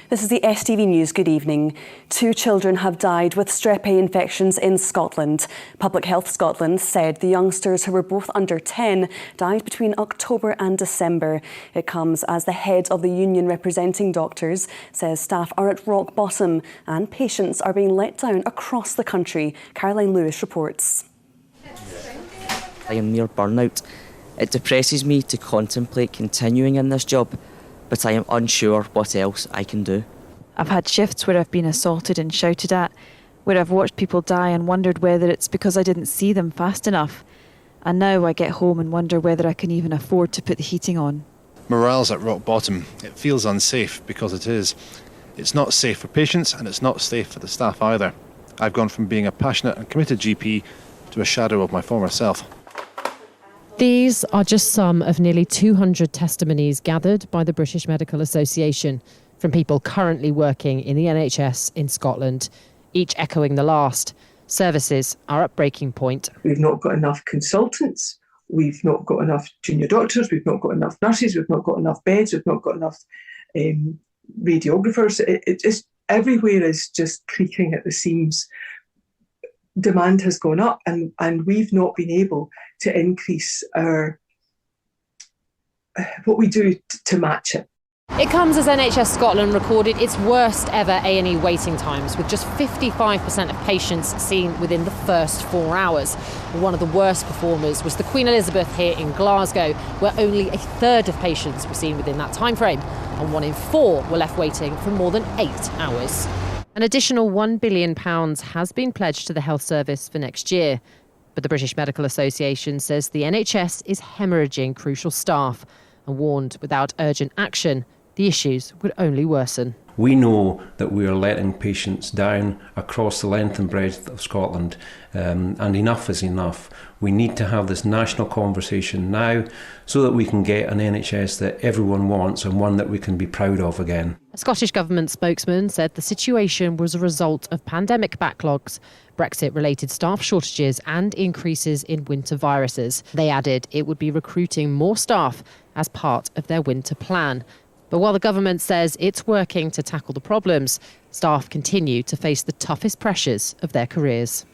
This is the STV News. Good evening. 2 children have died with strep A infections in Scotland. Public Health Scotland said the youngsters, who were both under 10, died between October and December. It comes as the head of the union representing doctors says staff are at rock bottom and patients are being let down across the country. Caroline Lewis reports. I am near burnout. It depresses me to contemplate continuing in this job, but I am unsure what else I can do. I've had shifts where I've been assaulted and shouted at, where I've watched people die and wondered whether it's because I didn't see them fast enough. And now I get home and wonder whether I can even afford to put the heating on. Morale's at rock bottom. It feels unsafe because it is. It's not safe for patients and it's not safe for the staff either. I've gone from being a passionate and committed GP to a shadow of my former self. These are just some of nearly 200 testimonies gathered by the British Medical Association from people currently working in the NHS in Scotland, each echoing the last. Services are at breaking point. We've not got enough consultants, we've not got enough junior doctors, we've not got enough nurses, we've not got enough beds, we've not got enough radiographers. It's everywhere is just creaking at the seams. Demand has gone up and we've not been able to increase our what we do to match it. It comes as NHS Scotland recorded its worst ever A&E waiting times, with just 55% of patients seen within the first 4 hours. One of the worst performers was the Queen Elizabeth here in Glasgow, where only a third of patients were seen within that time frame, and 1 in 4 were left waiting for more than 8 hours. An additional £1 billion has been pledged to the health service for next year. But the British Medical Association says the NHS is hemorrhaging crucial staff and warned without urgent action, the issues would only worsen. We know that we are letting patients down across the length and breadth of Scotland, and enough is enough. We need to have this national conversation now so that we can get an NHS that everyone wants and one that we can be proud of again. A Scottish Government spokesman said the situation was a result of pandemic backlogs, Brexit-related staff shortages and increases in winter viruses. They added it would be recruiting more staff as part of their winter plan. But while the government says it's working to tackle the problems, staff continue to face the toughest pressures of their careers.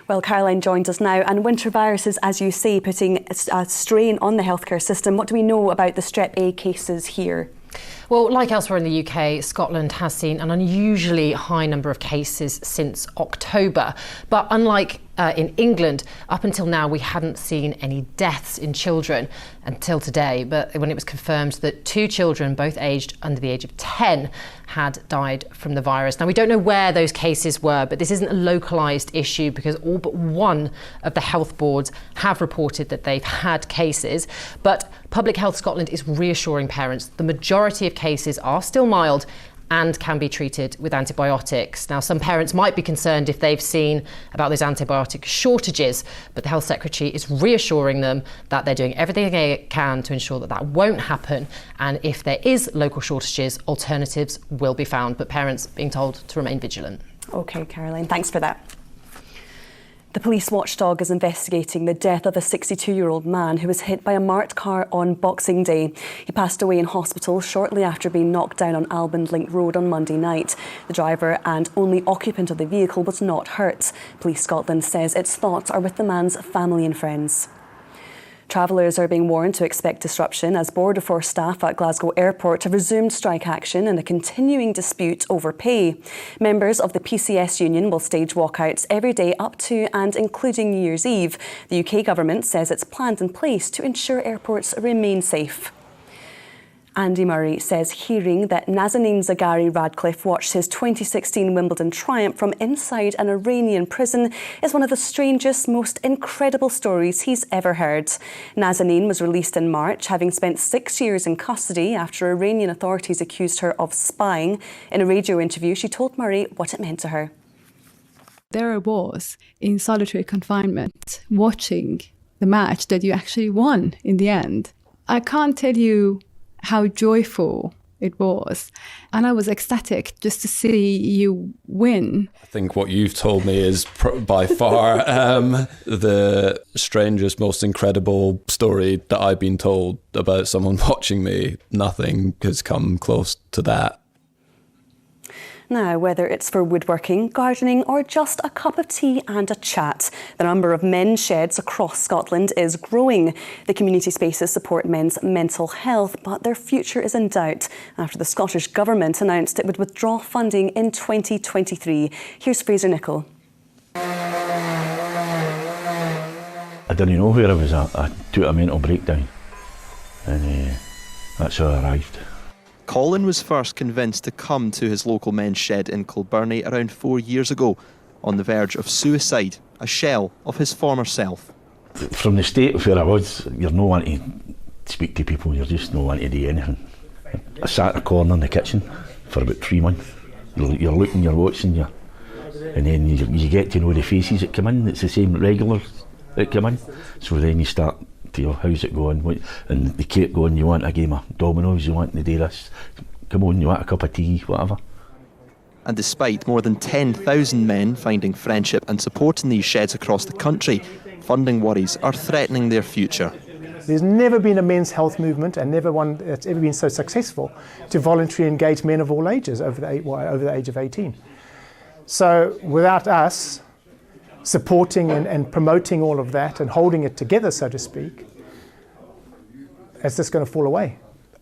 Well, Caroline joins us now, and winter viruses, as you say, putting a strain on the healthcare system. What do we know about the strep A cases here? Well, like elsewhere in the UK, Scotland has seen an unusually high number of cases since October. But unlike in England, up until now, we hadn't seen any deaths in children until today. But when it was confirmed that 2 children, both aged under the age of 10, had died from the virus. Now, we don't know where those cases were, but this isn't a localised issue because all but one of the health boards have reported that they've had cases. But Public Health Scotland is reassuring parents the majority of cases are still mild and can be treated with antibiotics. Now, some parents might be concerned if they've seen about those antibiotic shortages, but the Health Secretary is reassuring them that they're doing everything they can to ensure that that won't happen. And if there is local shortages, alternatives will be found, but parents being told to remain vigilant. OK, Caroline, thanks for that. The police watchdog is investigating the death of a 62-year-old man who was hit by a marked car on Boxing Day. He passed away in hospital shortly after being knocked down on Alban Link Road on Monday night. The driver and only occupant of the vehicle was not hurt. Police Scotland says its thoughts are with the man's family and friends. Travellers are being warned to expect disruption as Border Force staff at Glasgow Airport have resumed strike action in a continuing dispute over pay. Members of the PCS union will stage walkouts every day up to and including New Year's Eve. The UK government says it's planned in place to ensure airports remain safe. Andy Murray says hearing that Nazanin Zaghari Radcliffe watched his 2016 Wimbledon triumph from inside an Iranian prison is one of the strangest, most incredible stories he's ever heard. Nazanin was released in March, having spent 6 years in custody after Iranian authorities accused her of spying. In a radio interview, she told Murray what it meant to her. There I was in solitary confinement, watching the match that you actually won in the end. I can't tell you how joyful it was. And I was ecstatic just to see you win. I think what you've told me is by far the strangest, most incredible story that I've been told about someone watching me. Nothing has come close to that. Now, whether it's for woodworking, gardening or just a cup of tea and a chat, the number of men's sheds across Scotland is growing. The community spaces support men's mental health, but their future is in doubt after the Scottish Government announced it would withdraw funding in 2023. Here's Fraser Nichol. I didn't know where I was at. I took a mental breakdown and that's how I arrived. Colin was first convinced to come to his local men's shed in Kilburnie around 4 years ago, on the verge of suicide, a shell of his former self. From the state of where I was, you're no one to speak to people, you're just no one to do anything. I sat in a corner in the kitchen for about 3 months. You're looking, you're watching, and then you get to know the faces that come in. It's the same regulars that come in. So then you start to, how's it going? And they keep going, you want a game of dominoes, you want to do this, come on, you want a cup of tea, whatever. And despite more than 10,000 men finding friendship and support in these sheds across the country, funding worries are threatening their future. There's never been a men's health movement, and never one that's ever been so successful, to voluntarily engage men of all ages over the age of 18. So without us supporting and promoting all of that and holding it together, so to speak, it's just going to fall away.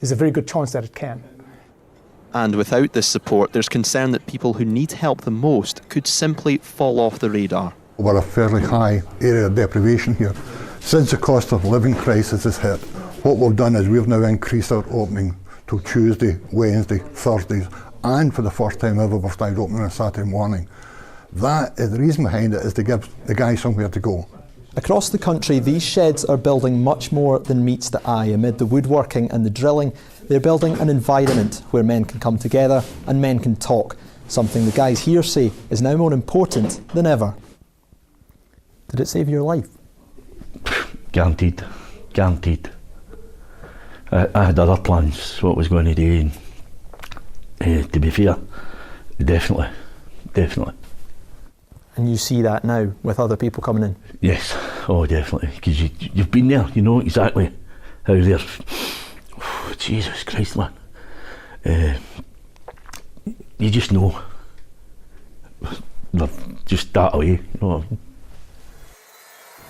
There's a very good chance that it can. And without this support, there's concern that people who need help the most could simply fall off the radar. We're a fairly high area of deprivation here. Since the cost of living crisis has hit, what we've done is we've now increased our opening to Tuesday, Wednesday, Thursdays, and for the first time ever we've started opening on a Saturday morning. That is the reason behind it, is to give the guys somewhere to go. Across the country, these sheds are building much more than meets the eye. Amid the woodworking and the drilling, they're building an environment where men can come together and men can talk, something the guys here say is now more important than ever. Did it save your life? Guaranteed. I had other plans, what I was going to do, and to be fair, definitely. And you see that now with other people coming in? Yes, oh definitely, because you've been there, you know exactly how they're, Jesus Christ man, you just know, they're just that away, you know.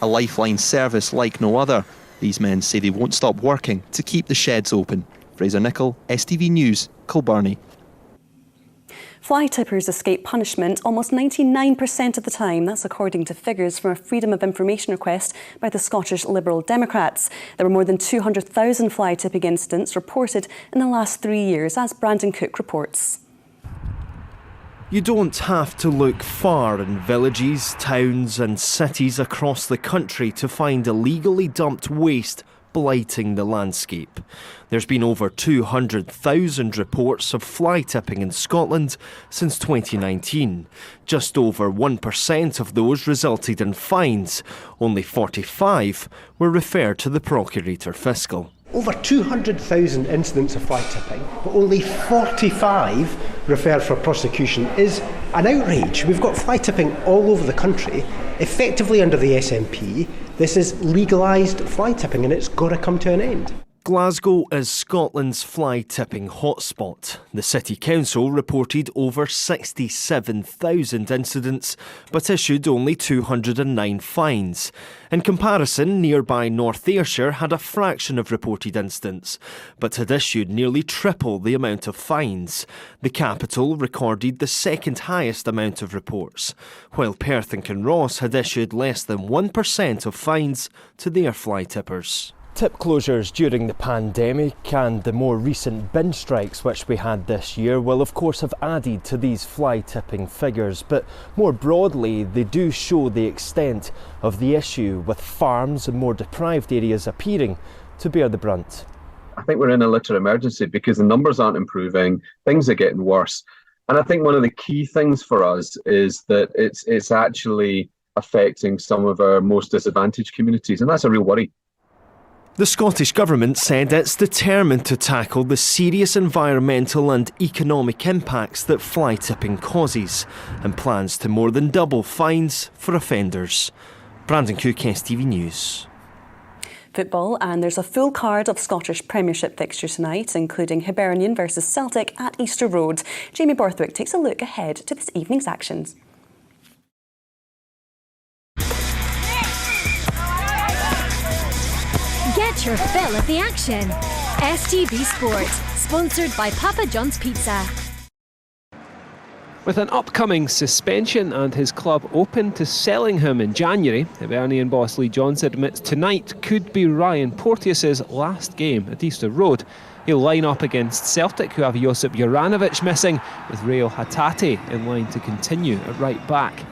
A lifeline service like no other. These men say they won't stop working to keep the sheds open. Fraser Nichol, STV News, Kilburnie. Fly tippers escape punishment almost 99% of the time. That's according to figures from a Freedom of Information request by the Scottish Liberal Democrats. There were more than 200,000 fly tipping incidents reported in the last 3 years, as Brandon Cook reports. You don't have to look far in villages, towns and cities across the country to find illegally dumped waste blighting the landscape. There's been over 200,000 reports of fly tipping in Scotland since 2019. Just over 1% of those resulted in fines. Only 45 were referred to the Procurator Fiscal. Over 200,000 incidents of fly tipping, but only 45 referred for prosecution is an outrage. We've got fly tipping all over the country, effectively under the SNP. This is legalised fly tipping and it's got to come to an end. Glasgow is Scotland's fly tipping hotspot. The City Council reported over 67,000 incidents but issued only 209 fines. In comparison, nearby North Ayrshire had a fraction of reported incidents but had issued nearly triple the amount of fines. The capital recorded the second highest amount of reports, while Perth and Kinross had issued less than 1% of fines to their fly tippers. Tip closures during the pandemic and the more recent bin strikes which we had this year will of course have added to these fly tipping figures, but more broadly they do show the extent of the issue, with farms and more deprived areas appearing to bear the brunt. I think we're in a litter emergency because the numbers aren't improving, things are getting worse, and I think one of the key things for us is that it's actually affecting some of our most disadvantaged communities, and that's a real worry. The Scottish Government said it's determined to tackle the serious environmental and economic impacts that fly tipping causes, and plans to more than double fines for offenders. Brandon Cook, STV News. Football, and there's a full card of Scottish Premiership fixtures tonight, including Hibernian versus Celtic at Easter Road. Jamie Borthwick takes a look ahead to this evening's actions. Get your fill of the action. STV Sport, sponsored by Papa John's Pizza. With an upcoming suspension and his club open to selling him in January, Hibernian boss Lee Johnson admits tonight could be Ryan Porteous's last game at Easter Road. He'll line up against Celtic, who have Josip Juranovic missing, with Rail Hatate in line to continue at right back.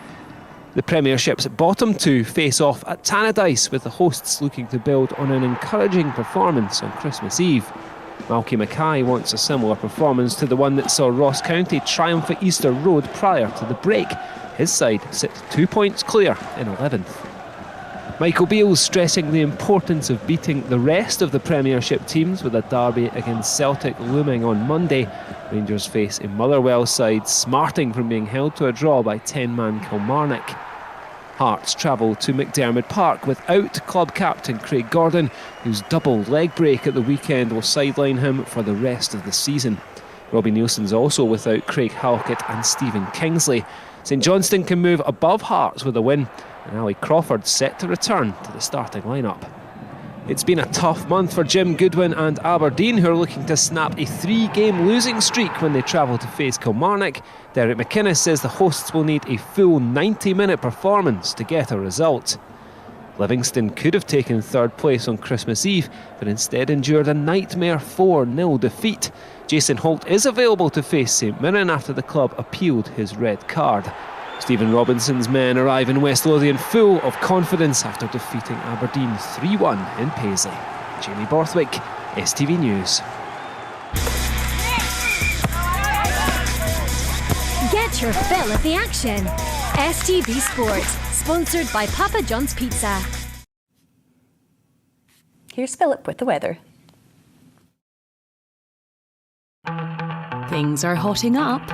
The Premiership's bottom two face off at Tannadice, with the hosts looking to build on an encouraging performance on Christmas Eve. Malky Mackay wants a similar performance to the one that saw Ross County triumph at Easter Road prior to the break. His side sit 2 points clear in 11th. Michael Beale's stressing the importance of beating the rest of the Premiership teams, with a derby against Celtic looming on Monday. Rangers face a Motherwell side smarting from being held to a draw by 10-man Kilmarnock. Hearts travel to McDermott Park without club captain Craig Gordon, whose double leg break at the weekend will sideline him for the rest of the season. Robbie Nielsen's also without Craig Halkett and Stephen Kingsley. St Johnstone can move above Hearts with a win, and Ali Crawford set to return to the starting lineup. It's been a tough month for Jim Goodwin and Aberdeen, who are looking to snap a 3-game losing streak when they travel to face Kilmarnock. Derek McInnes says the hosts will need a full 90-minute performance to get a result. Livingston could have taken third place on Christmas Eve, but instead endured a nightmare 4-0 defeat. Jason Holt is available to face St Mirren after the club appealed his red card. Stephen Robinson's men arrive in West Lothian full of confidence after defeating Aberdeen 3-1 in Paisley. Jamie Borthwick, STV News. Get your fill of the action. STV Sport, sponsored by Papa John's Pizza. Here's Philip with the weather. Things are hotting up.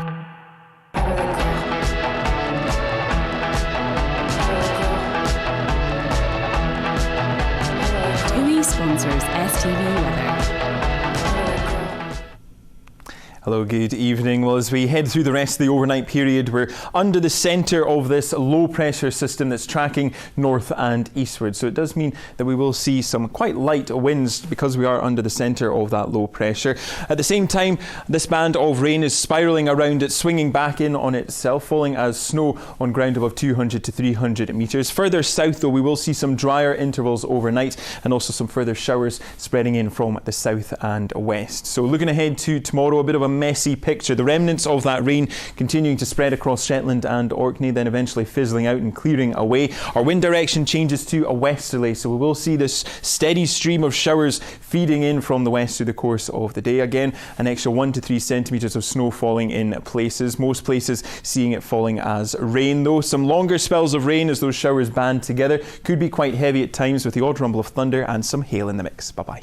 TUI sponsors STV weather. Hello, good evening. Well, as we head through the rest of the overnight period, we're under the centre of this low pressure system that's tracking north and eastward. So it does mean that we will see some quite light winds because we are under the centre of that low pressure. At the same time, this band of rain is spiralling around it, swinging back in on itself, falling as snow on ground above 200 to 300 metres. Further south, though, we will see some drier intervals overnight and also some further showers spreading in from the south and west. So looking ahead to tomorrow, a bit of a messy picture. The remnants of that rain continuing to spread across Shetland and Orkney, then eventually fizzling out and clearing away. Our wind direction changes to a westerly, so we will see this steady stream of showers feeding in from the west through the course of the day. Again, an extra 1 to 3 centimetres of snow falling in places. Most places seeing it falling as rain, though. Some longer spells of rain as those showers band together. Could be quite heavy at times with the odd rumble of thunder and some hail in the mix. Bye-bye.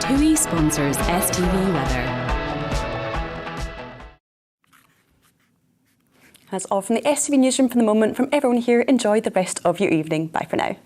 TUI sponsors STV weather. That's all from the STV newsroom for the moment. From everyone here, enjoy the rest of your evening. Bye for now.